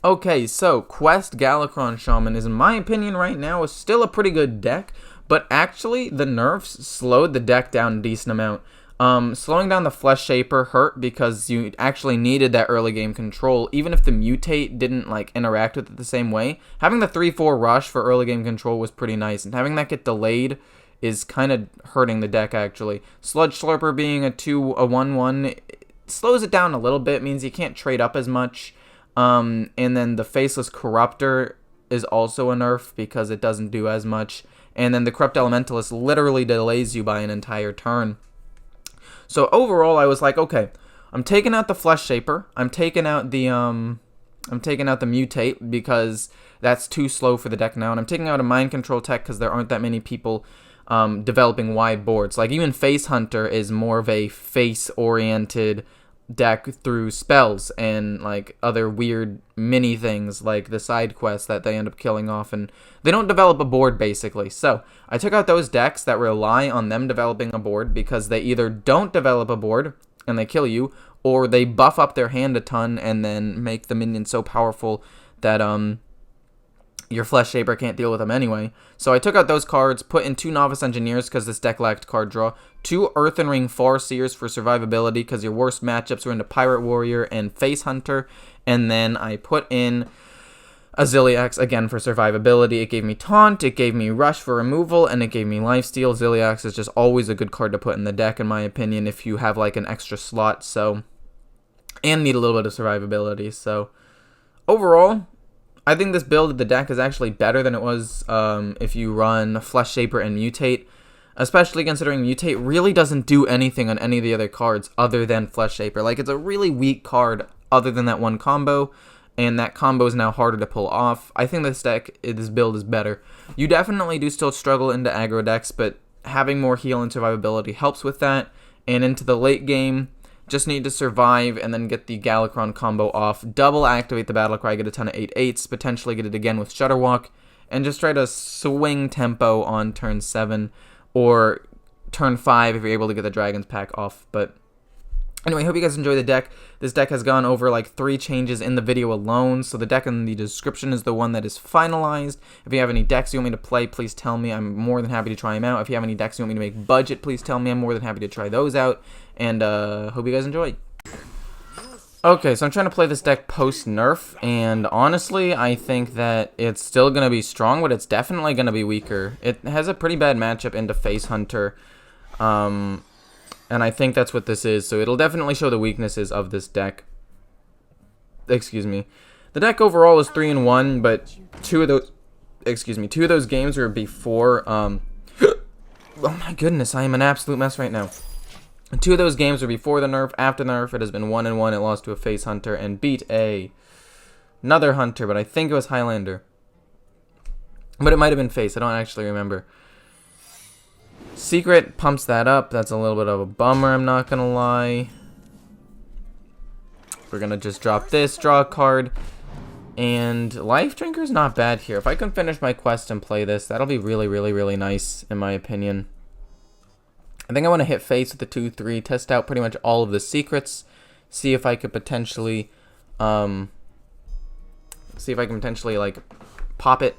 Okay, so Quest Galakrond Shaman is, in my opinion, right now, is still a pretty good deck, but actually the nerfs slowed the deck down a decent amount. Slowing down the Flesh Shaper hurt because you actually needed that early game control, even if the Mutate didn't like interact with it the same way. Having the 3-4 rush for early game control was pretty nice, and having that get delayed is kind of hurting the deck actually. Sludge Slurper being a 1/1 slows it down a little bit, means you can't trade up as much. And then the Faceless Corruptor is also a nerf because it doesn't do as much. And then the Corrupt Elementalist literally delays you by an entire turn. So overall, I was like, okay, I'm taking out the Flesh Shaper. I'm taking out the Mutate because that's too slow for the deck now. And I'm taking out a Mind Control tech because there aren't that many people developing wide boards. Like even Face Hunter is more of a face-oriented deck through spells and like other weird mini things like the side quests that they end up killing off, and they don't develop a board basically. So I took out those decks that rely on them developing a board because they either don't develop a board and they kill you, or they buff up their hand a ton and then make the minion so powerful that your Flesh Shaper can't deal with them anyway. So I took out those cards, put in 2 Novice Engineers because this deck lacked card draw, 2 Earthen Ring Farseers for survivability because your worst matchups are into Pirate Warrior and Face Hunter, and then I put in a Ziliax again for survivability. It gave me Taunt, it gave me Rush for removal, and it gave me Lifesteal. Ziliax is just always a good card to put in the deck in my opinion if you have like an extra slot, so, and need a little bit of survivability. So overall, I think this build of the deck is actually better than it was if you run Flesh Shaper and Mutate, especially considering Mutate really doesn't do anything on any of the other cards other than Flesh Shaper. Like, it's a really weak card other than that one combo, and that combo is now harder to pull off. I think this build is better. You definitely do still struggle into aggro decks, but having more heal and survivability helps with that, and into the late game, just need to survive and then get the Galakrond combo off, double activate the Battlecry, get a ton of 8/8s, potentially get it again with Shudderwalk, and just try to swing tempo on turn 7 or turn 5 if you're able to get the Dragon's Pack off. But anyway, hope you guys enjoy the deck. This deck has gone over like 3 changes in the video alone, so the deck in the description is the one that is finalized. If you have any decks you want me to play, please tell me. I'm more than happy to try them out. If you have any decks you want me to make budget, please tell me. I'm more than happy to try those out. And hope you guys enjoy. Okay, so I'm trying to play this deck post-nerf, and honestly, I think that it's still going to be strong, but it's definitely going to be weaker. It has a pretty bad matchup into Face Hunter, and I think that's what this is, so it'll definitely show the weaknesses of this deck. Excuse me. The deck overall is 3-1, but two of those games were before, oh my goodness, I am an absolute mess right now. 2 of those games were before the nerf. After the nerf, it has been 1-1. It lost to a Face Hunter and beat another Hunter, but I think it was Highlander. But it might have been Face. I don't actually remember. Secret pumps that up. That's a little bit of a bummer, I'm not going to lie. We're going to just drop this, draw a card. And Life Drinker's not bad here. If I can finish my quest and play this, that'll be really, really, really nice, in my opinion. I think I want to hit Face with the 2/3, test out pretty much all of the secrets, see if I could potentially, like pop it,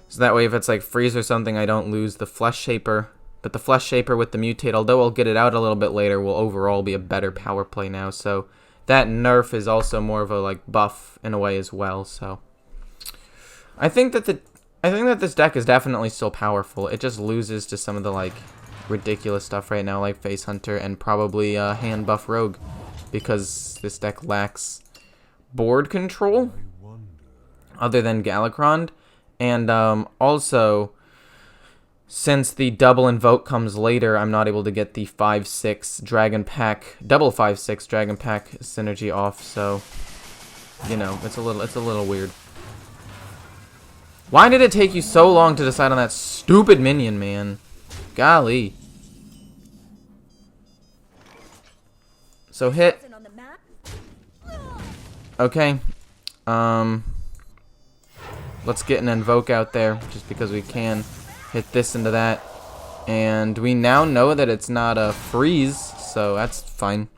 so that way if it's like freeze or something, I don't lose the Flesh Shaper. But the Flesh Shaper with the Mutate, although I'll get it out a little bit later, will overall be a better power play now. So that nerf is also more of a like buff in a way as well. So I think that this deck is definitely still powerful. It just loses to some of the like ridiculous stuff right now, like Face Hunter and probably hand buff Rogue, because this deck lacks board control other than Galakrond. And also, since the double invoke comes later, I'm not able to get the 5/6 Dragon Pack, double 5/6 Dragon Pack synergy off, so you know, it's a little weird. Why did it take you so long to decide on that stupid minion, man? Golly. So hit. Okay. Let's get an invoke out there just because we can. Hit this into that. And we now know that it's not a freeze, so that's fine.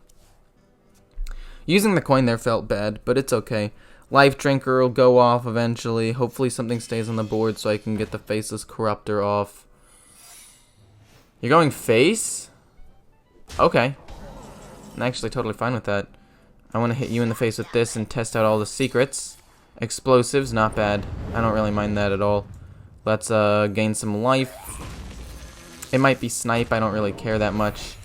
Using the coin there felt bad, but it's okay. Life Drinker will go off eventually. Hopefully something stays on the board so I can get the Faceless Corruptor off. You're going face? Okay. I'm actually totally fine with that. I want to hit you in the face with this and test out all the secrets. Explosives, not bad. I don't really mind that at all. Let's gain some life. It might be snipe, I don't really care that much.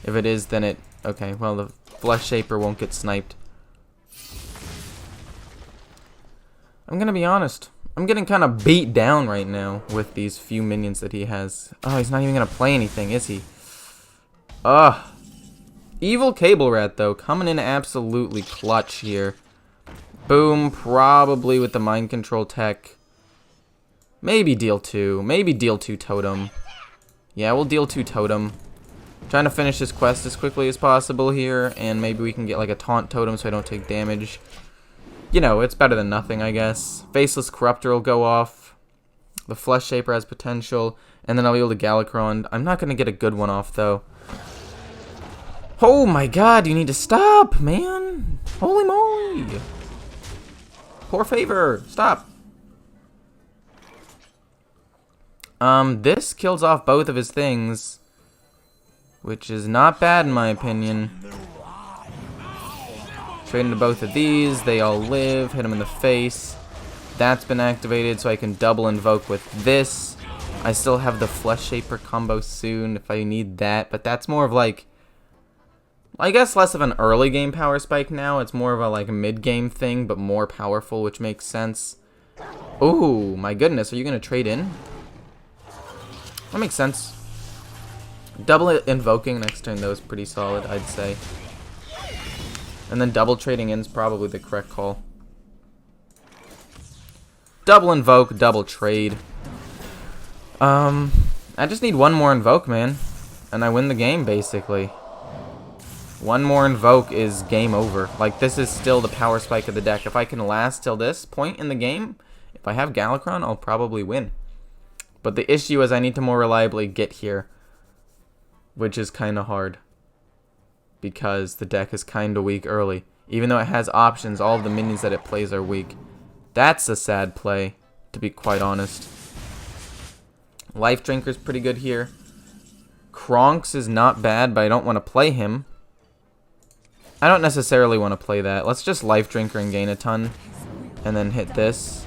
If it is, then it... Okay, well, the Flesh Shaper won't get sniped. I'm gonna be honest. I'm getting kind of beat down right now with these few minions that he has. Oh, he's not even gonna play anything, is he? Ugh. Evil Cable Rat, though, coming in absolutely clutch here. Boom, probably with the Mind Control tech. Maybe deal 2. Maybe deal 2 Totem. Yeah, we'll deal 2 Totem. Trying to finish this quest as quickly as possible here, and maybe we can get like a Taunt Totem so I don't take damage. You know, it's better than nothing, I guess. Faceless Corruptor will go off. The Flesh Shaper has potential, and then I'll be able to Galakrond. I'm not going to get a good one off, though. Oh my god, you need to stop, man. Holy moly. Poor favor. Stop. This kills off both of his things, which is not bad in my opinion. Trade into both of these, they all live, hit him in the face. That's been activated, so I can double invoke with this. I still have the Flesh Shaper combo soon if I need that, but that's more of like, I guess less of an early game power spike now. It's more of a like mid game thing, but more powerful, which makes sense. Ooh, my goodness, are you gonna trade in? That makes sense. Double invoking next turn though is pretty solid, I'd say. And then double trading in is probably the correct call. Double invoke, double trade. I just need one more invoke, man. And I win the game, basically. One more invoke is game over. Like, this is still the power spike of the deck. If I can last till this point in the game, if I have Galakrond, I'll probably win. But the issue is I need to more reliably get here, which is kind of hard. Because the deck is kind of weak early. Even though it has options, all of the minions that it plays are weak. That's a sad play, to be quite honest. Life Drinker's pretty good here. Kronks is not bad, but I don't want to play him. I don't necessarily want to play that. Let's just Life Drinker and gain a ton. And then hit this.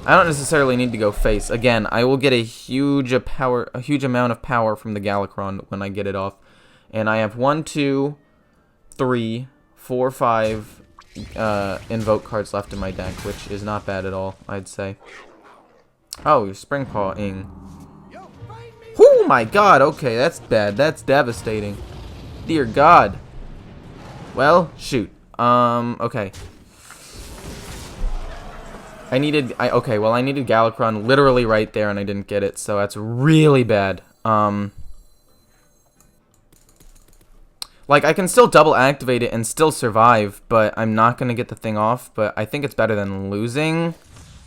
I don't necessarily need to go face. Again, I will get a huge amount of power from the Galakrond when I get it off. And I have 1, 2, 3, 4, 5 invoke cards left in my deck, which is not bad at all, I'd say. Oh, you're Spring Pawing. Oh my god, okay, that's bad. That's devastating. Dear god. Well, shoot. Okay. I needed Galakrond literally right there and I didn't get it, so that's really bad. Like, I can still double activate it and still survive, but I'm not gonna get the thing off, but I think it's better than losing.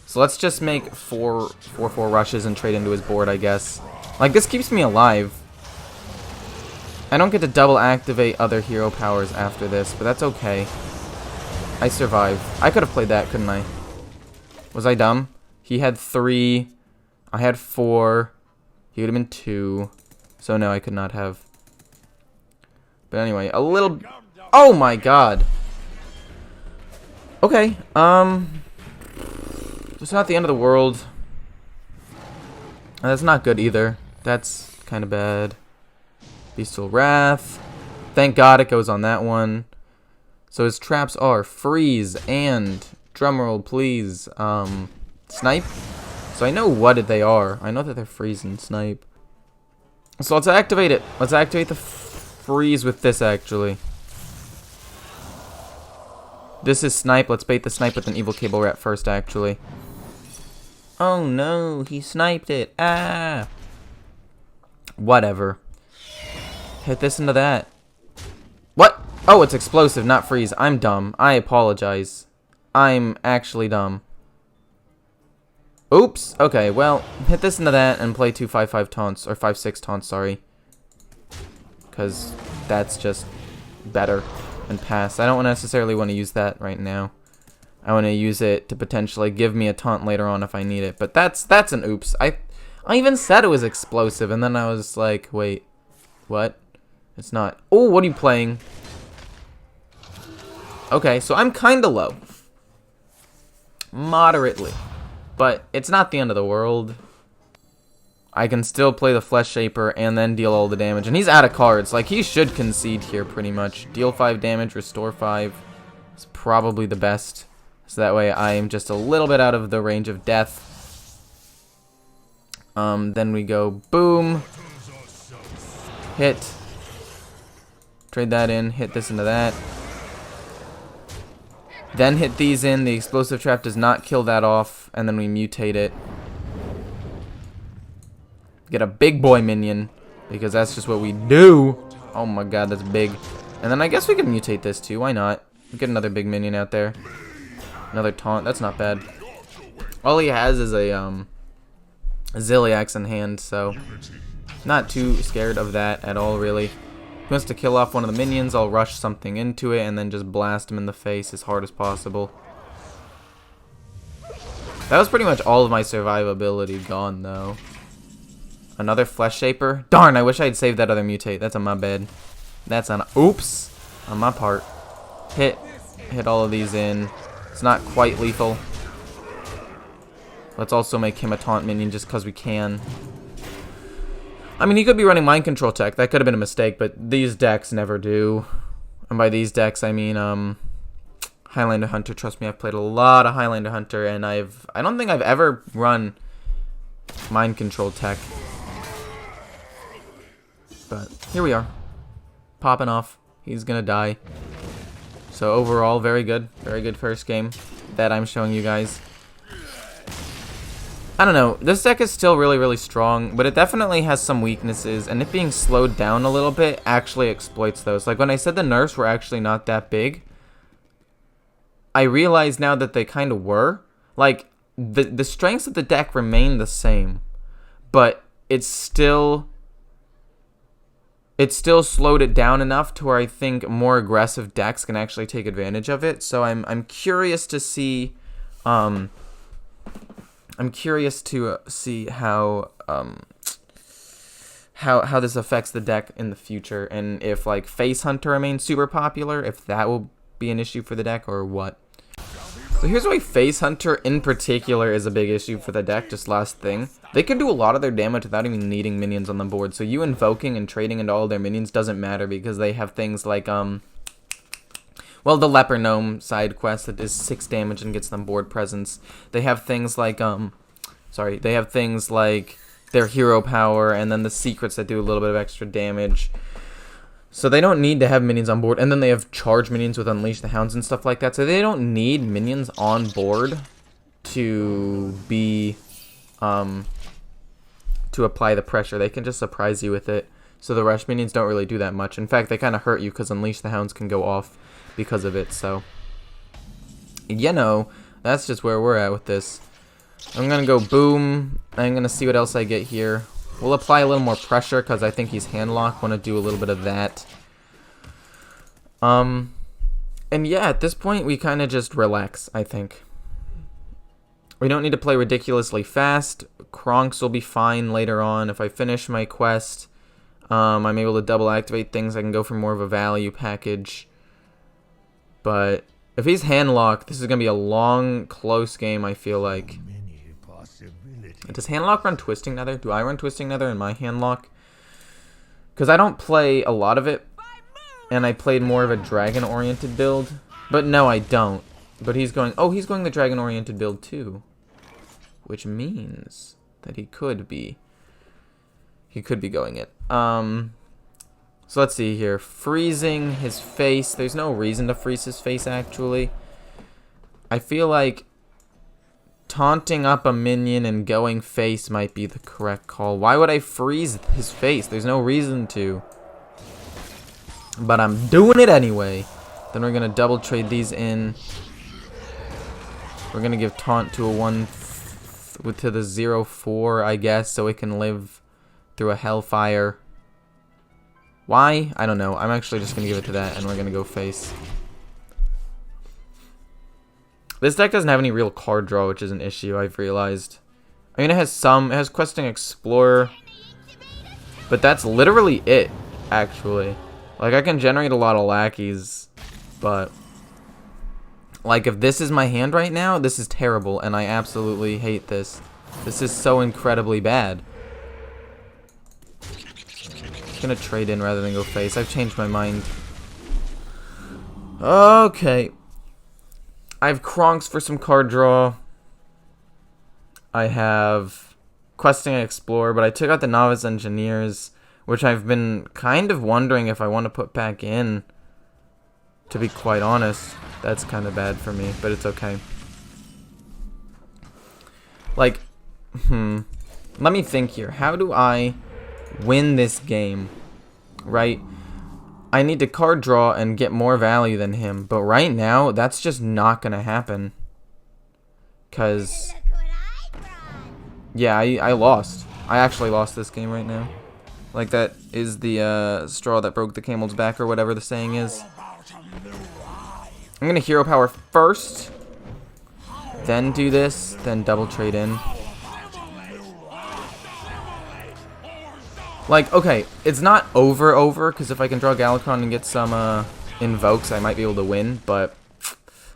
So let's just make 4 rushes and trade into his board, I guess. Like, this keeps me alive. I don't get to double activate other hero powers after this, but that's okay. I survive. I could have played that, couldn't I? Was I dumb? He had 3. I had 4. He would have been 2. So no, I could not have. But anyway, a little... Oh my god! Okay, it's not the end of the world. That's not good either. That's kind of bad. Bestial Wrath. Thank god it goes on that one. So his traps are freeze and... Drumroll, please. Snipe. So I know what they are. I know that they're freeze and snipe. So let's activate it. Let's activate the freeze with this, actually. This is snipe. Let's bait the snipe with an evil cable rat first, actually. Oh no, he sniped it. Ah. Whatever. Hit this into that. What? Oh, it's explosive, not freeze. I'm dumb. I apologize. I'm actually dumb. Oops. Okay, well, hit this into that and play 2 5/5 taunts, or 5/6 taunts, sorry. Because that's just better. and pass. I don't necessarily want to use that right now. I want to use it to potentially give me a taunt later on if I need it. But that's an oops. I even said it was explosive, and then I was like, wait, what? It's not. Oh, what are you playing? Okay, so I'm kind of low. Moderately. But it's not the end of the world. I can still play the Flesh Shaper and then deal all the damage. And he's out of cards. Like, he should concede here pretty much. Deal 5 damage, restore 5. It's probably the best. So that way I am just a little bit out of the range of death. Then we go boom. Hit. Trade that in. Hit this into that. Then hit these in. The explosive trap does not kill that off. And then we mutate it. Get a big boy minion. Because that's just what we do. Oh my god, that's big. And then I guess we can mutate this too. Why not? Get another big minion out there. Another taunt. That's not bad. All he has is a Zilliax in hand, so not too scared of that at all, really. He wants to kill off one of the minions. I'll rush something into it and then just blast him in the face as hard as possible. That was pretty much all of my survivability gone, though. Another Flesh Shaper. Darn, I wish I had saved that other mutate. That's on my bed. That's on... Oops! On my part. Hit all of these in. It's not quite lethal. Let's also make him a taunt minion just because we can. I mean, he could be running Mind Control tech. That could have been a mistake, but these decks never do. And by these decks, I mean Highlander Hunter. Trust me, I've played a lot of Highlander Hunter, and I don't think I've ever run Mind Control tech. But here we are. Popping off. He's gonna die. So overall, very good. Very good first game that I'm showing you guys. I don't know. This deck is still really, really strong, but it definitely has some weaknesses, and it being slowed down a little bit actually exploits those. Like when I said the nerfs were actually not that big, I realize now that they kind of were. Like, the strengths of the deck remain the same, but it's still slowed it down enough to where I think more aggressive decks can actually take advantage of it. So I'm curious to see how this affects the deck in the future, and if like Face Hunter remains super popular, if that will be an issue for the deck or what. So here's why Face Hunter in particular is a big issue for the deck. Just last thing, they can do a lot of their damage without even needing minions on the board. So you invoking and trading into all their minions doesn't matter because they have things like well, the Leper Gnome side quest that is 6 damage and gets them board presence. They have things like they have things like their hero power and then the secrets that do a little bit of extra damage. So they don't need to have minions on board. And then they have charge minions with Unleash the Hounds and stuff like that. So they don't need minions on board to be to apply the pressure. They can just surprise you with it. So the rush minions don't really do that much. In fact, they kind of hurt you because Unleash the Hounds can go off because of it. So, you know, that's just where we're at with this. I'm going to go boom. I'm going to see what else I get here. We'll apply a little more pressure because I think he's handlocked. Want to do a little bit of that. And yeah, at this point, we kind of just relax, I think. We don't need to play ridiculously fast. Kronks will be fine later on. If I finish my quest, I'm able to double activate things. I can go for more of a value package. But if he's handlocked, this is going to be a long, close game, I feel like. Does handlock run Twisting Nether? Do I run Twisting Nether in my handlock? Because I don't play a lot of it. And I played more of a dragon-oriented build. But no, I don't. But he's going... Oh, he's going the dragon-oriented build too. Which means that he could be... He could be going it. So let's see here. Freezing his face. There's no reason to freeze his face, actually. I feel like taunting up a minion and going face might be the correct call. Why would I freeze his face? There's no reason to. But I'm doing it anyway. Then we're going to double trade these in. We're going to give taunt to a 1 to the 0/4, I guess, so it can live through a hellfire. Why? I don't know. I'm actually just going to give it to that, and we're going to go face. This deck doesn't have any real card draw, which is an issue, I've realized. I mean, it has Questing Explorer, but that's literally it, actually. Like, I can generate a lot of lackeys, but, like, if this is my hand right now, this is terrible, and I absolutely hate this. This is so incredibly bad. I'm gonna trade in rather than go face. I've changed my mind. Okay. I have Kronks for some card draw. I have Questing Explorer, but I took out the Novice Engineers, which I've been kind of wondering if I want to put back in, to be quite honest. That's kind of bad for me, but it's okay. Like, let me think here. How do I win this game? Right? I need to card draw and get more value than him, but right now, that's just not going to happen. Because, yeah, I lost. I actually lost this game right now. Like, that is the straw that broke the camel's back, or whatever the saying is. I'm going to hero power first, then do this, then double trade in. Like, okay, it's not over, because if I can draw Galakrond and get some invokes, I might be able to win, but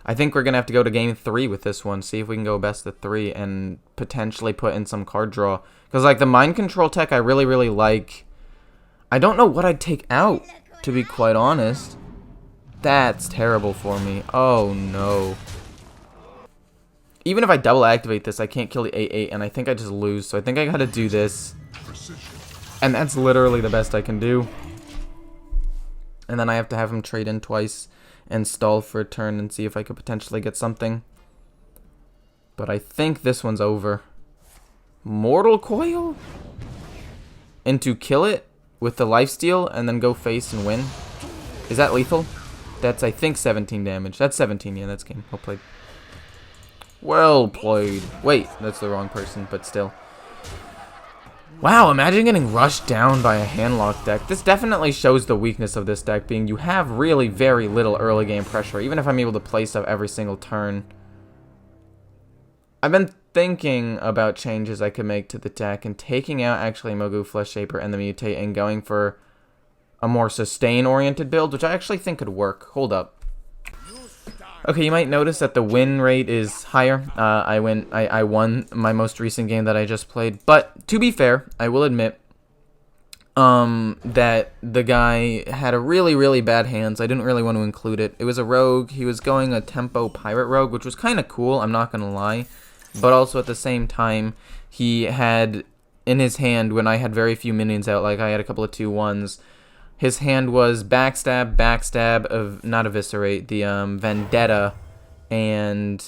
I think we're going to have to go to game 3 with this one, see if we can go best of 3, and potentially put in some card draw. Because, like, the mind control tech I really, really like. I don't know what I'd take out, to be quite honest. That's terrible for me. Oh, no. Even if I double activate this, I can't kill the 8/8, and I think I just lose, so I think I gotta do this. And that's literally the best I can do. And then I have to have him trade in twice and stall for a turn and see if I could potentially get something. But I think this one's over. Mortal Coil? And to kill it with the lifesteal and then go face and win? Is that lethal? That's, I think, 17 damage. That's 17, yeah, that's game. Well played. Well played. Wait, that's the wrong person, but still. Wow, imagine getting rushed down by a handlock deck. This definitely shows the weakness of this deck, being you have really very little early game pressure, even if I'm able to play stuff every single turn. I've been thinking about changes I could make to the deck, and taking out actually Mogu Flesh Shaper and the Mutate and going for a more sustain-oriented build, which I actually think could work. Hold up. Okay, you might notice that the win rate is higher. I won my most recent game that I just played. But to be fair, I will admit that the guy had a really, really bad hands. I didn't really want to include it. It was a rogue. He was going a tempo pirate rogue, which was kind of cool, I'm not going to lie. But also at the same time, he had in his hand, when I had very few minions out, like I had a couple of 2/1s, his hand was backstab of, not eviscerate, the vendetta, and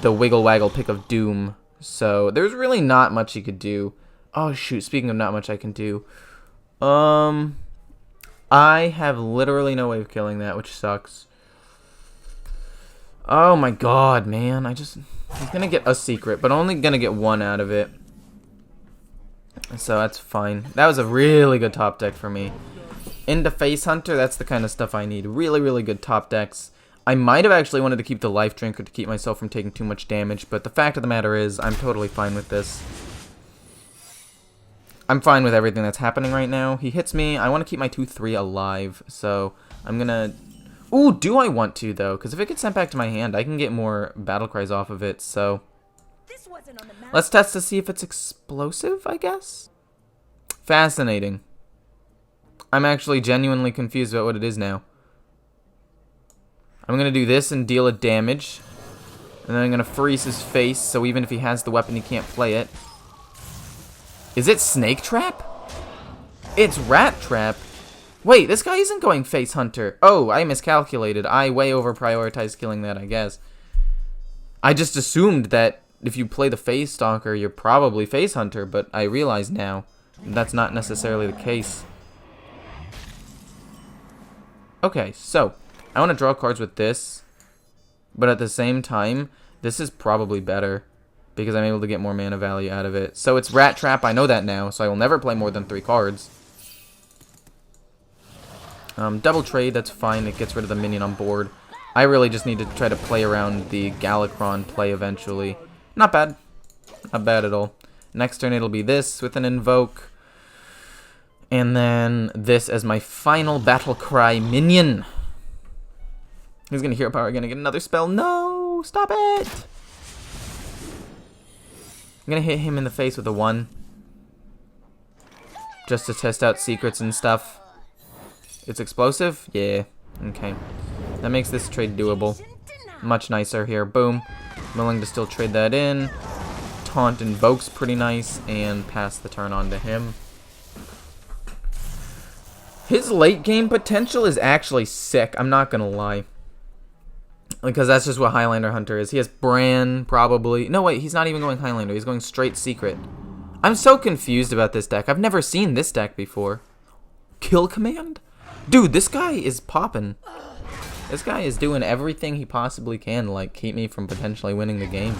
the wiggle waggle pick of doom. So there's really not much he could do. Oh shoot, speaking of not much I can do. I have literally no way of killing that, which sucks. Oh my god, man. He's gonna get a secret, but only gonna get one out of it. So that's fine. That was a really good top deck for me. Into Face Hunter, that's the kind of stuff I need. Really, really good top decks. I might have actually wanted to keep the Life Drinker to keep myself from taking too much damage, but the fact of the matter is, I'm totally fine with this. I'm fine with everything that's happening right now. He hits me. I want to keep my 2/3 alive, so I'm gonna... Ooh, do I want to, though? Because if it gets sent back to my hand, I can get more battle cries off of it, so... Let's test to see if it's explosive, I guess? Fascinating. I'm actually genuinely confused about what it is now. I'm going to do this and deal a damage. And then I'm going to freeze his face, so even if he has the weapon, he can't play it. Is it Snake Trap? It's Rat Trap. Wait, this guy isn't going Face Hunter. Oh, I miscalculated. I way over prioritized killing that, I guess. I just assumed that if you play the Face Stalker, you're probably Face Hunter, but I realize now that's not necessarily the case. Okay, so I want to draw cards with this, but at the same time, this is probably better because I'm able to get more mana value out of it. So it's Rat Trap, I know that now, so I will never play more than 3 cards. Double trade, that's fine. It gets rid of the minion on board. I really just need to try to play around the Galakrond play eventually. Not bad. Not bad at all. Next turn it'll be this with an invoke. And then this as my final battle cry minion. He's gonna hero power, gonna get another spell. No! Stop it! I'm gonna hit him in the face with a 1. Just to test out secrets and stuff. It's explosive? Yeah. Okay. That makes this trade doable. Much nicer here. Boom. I'm willing to still trade that in. Taunt invokes pretty nice. And pass the turn on to him. His late game potential is actually sick. I'm not gonna lie. Because that's just what Highlander Hunter is. He has Bran, probably. No, wait. He's not even going Highlander. He's going straight Secret. I'm so confused about this deck. I've never seen this deck before. Kill Command? Dude, this guy is popping. This guy is doing everything he possibly can to, like, keep me from potentially winning the game.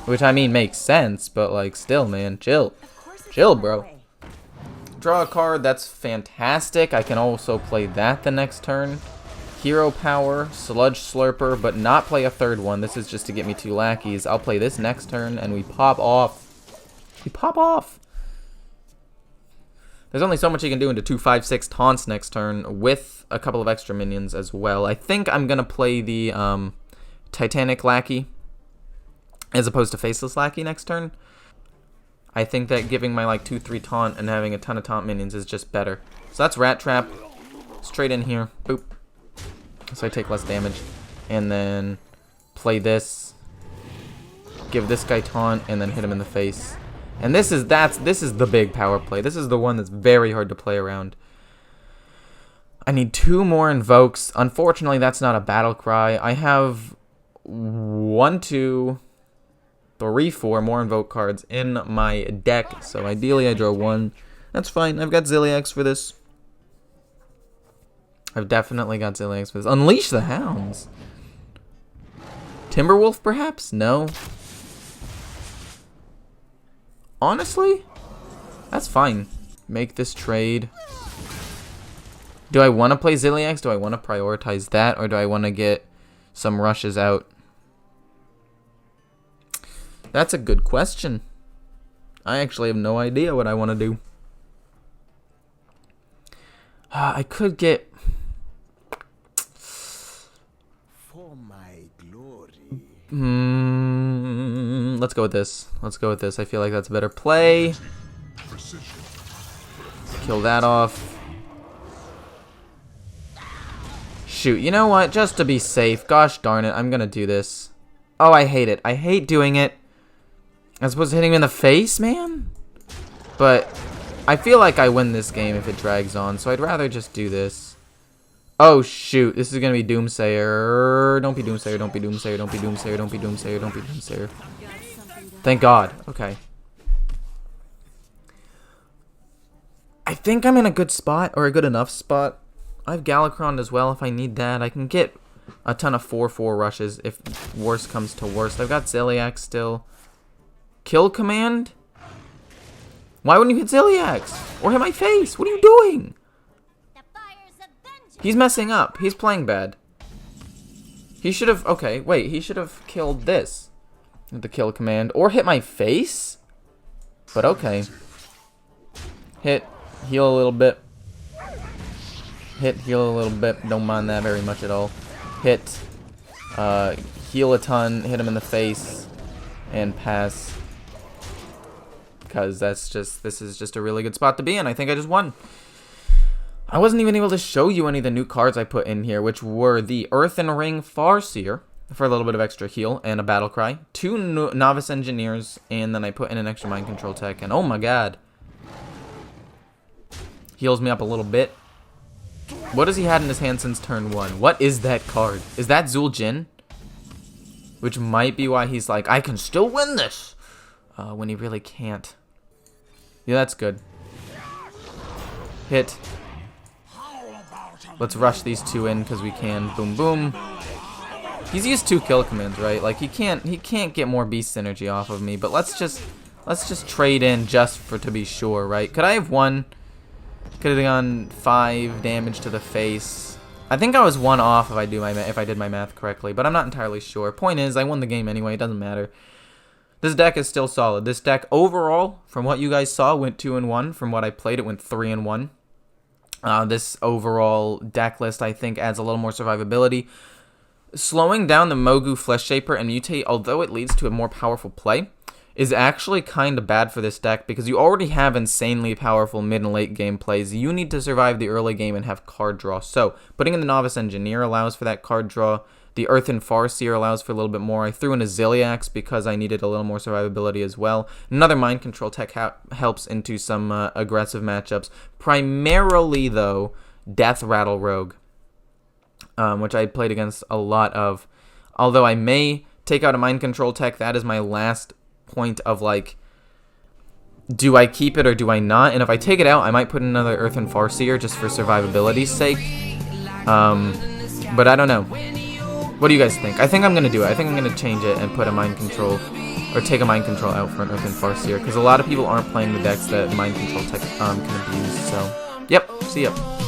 Which, I mean, makes sense, but, like, still, man. Chill. Chill, bro. Draw a card. That's fantastic. I can also play that the next turn. Hero Power, Sludge Slurper, but not play a third one. This is just to get me 2 lackeys. I'll play this next turn, and we pop off. We pop off. There's only so much you can do into 2/5/6 taunts next turn with a couple of extra minions as well. I think I'm gonna play the Titanic Lackey as opposed to Faceless Lackey next turn. I think that giving my like 2/3 taunt and having a ton of taunt minions is just better. So that's Rat Trap. Straight in here. Boop. So I take less damage. And then play this. Give this guy taunt and then hit him in the face. And this is the big power play. This is the one that's very hard to play around. I need 2 more invokes. Unfortunately, that's not a battle cry. I have 1, 2, 3, 4 more invoke cards in my deck. So ideally I draw 1. That's fine. I've got Ziliax for this. I've definitely got Ziliax for this. Unleash the Hounds. Timberwolf, perhaps? No. Honestly, that's fine. Make this trade. Do I want to play Ziliax? Do I want to prioritize that? Or do I want to get some rushes out? That's a good question. I actually have no idea what I want to do. I could get... For my glory. Let's go with this. Let's go with this. I feel like that's a better play. Kill that off. Shoot, you know what? Just to be safe. Gosh darn it, I'm gonna do this. Oh, I hate it. I hate doing it. As opposed to hitting him in the face, man? But I feel like I win this game if it drags on, so I'd rather just do this. Oh, shoot. This is gonna be Doomsayer. Don't be Doomsayer, don't be Doomsayer, don't be Doomsayer, don't be Doomsayer, don't be Doomsayer. Thank God. Okay. I think I'm in a good spot, or a good enough spot. I have Galakrond as well if I need that. I can get a ton of 4/4 rushes if worst comes to worst. I've got Ziliax still. Kill Command? Why wouldn't you hit Ziliax? Or hit my face? What are you doing? He's messing up. He's playing bad. He should have... Okay, wait. He should have killed this. With the kill command. Or hit my face? But okay. Hit. Heal a little bit. Hit. Heal a little bit. Don't mind that very much at all. Hit. Heal a ton. Hit him in the face. And pass. Because that's just... This is just a really good spot to be in. I think I just won. I wasn't even able to show you any of the new cards I put in here, which were the Earthen Ring Farseer for a little bit of extra heal and a battle cry, 2 Novice Engineers, and then I put in an extra mind control tech, and oh my god. Heals me up a little bit. What has he had in his hand since turn 1? What is that card? Is that Zul'jin? Which might be why he's like, I can still win this! When he really can't. Yeah, that's good. Hit. Let's rush these 2 in because we can. Boom, boom. He's used 2 kill commands, right? Like he can't get more beast synergy off of me. But let's just trade in just to be sure, right? Could I have won? Could have gone 5 damage to the face. I think I was 1 off if I did my math correctly, but I'm not entirely sure. Point is, I won the game anyway. It doesn't matter. This deck is still solid. This deck overall, from what you guys saw, went 2-1. From what I played, it went 3-1. This overall deck list, I think, adds a little more survivability. Slowing down the Mogu Flesh Shaper and Mutate, although it leads to a more powerful play, is actually kind of bad for this deck because you already have insanely powerful mid and late game plays. You need to survive the early game and have card draw. So, putting in the Novice Engineer allows for that card draw. The Earthen Farseer allows for a little bit more. I threw in a Ziliax because I needed a little more survivability as well. Another Mind Control tech helps into some aggressive matchups. Primarily, though, Death Rattle Rogue, which I played against a lot of. Although I may take out a Mind Control tech, that is my last point of, like, do I keep it or do I not? And if I take it out, I might put in another Earthen Farseer just for survivability's sake. But I don't know. What do you guys think? I think I'm going to do it. I think I'm going to change it and put a Mind Control, or take a Mind Control out for an Earthen Farseer, because a lot of people aren't playing the decks that Mind Control tech can abuse. So, yep, see ya.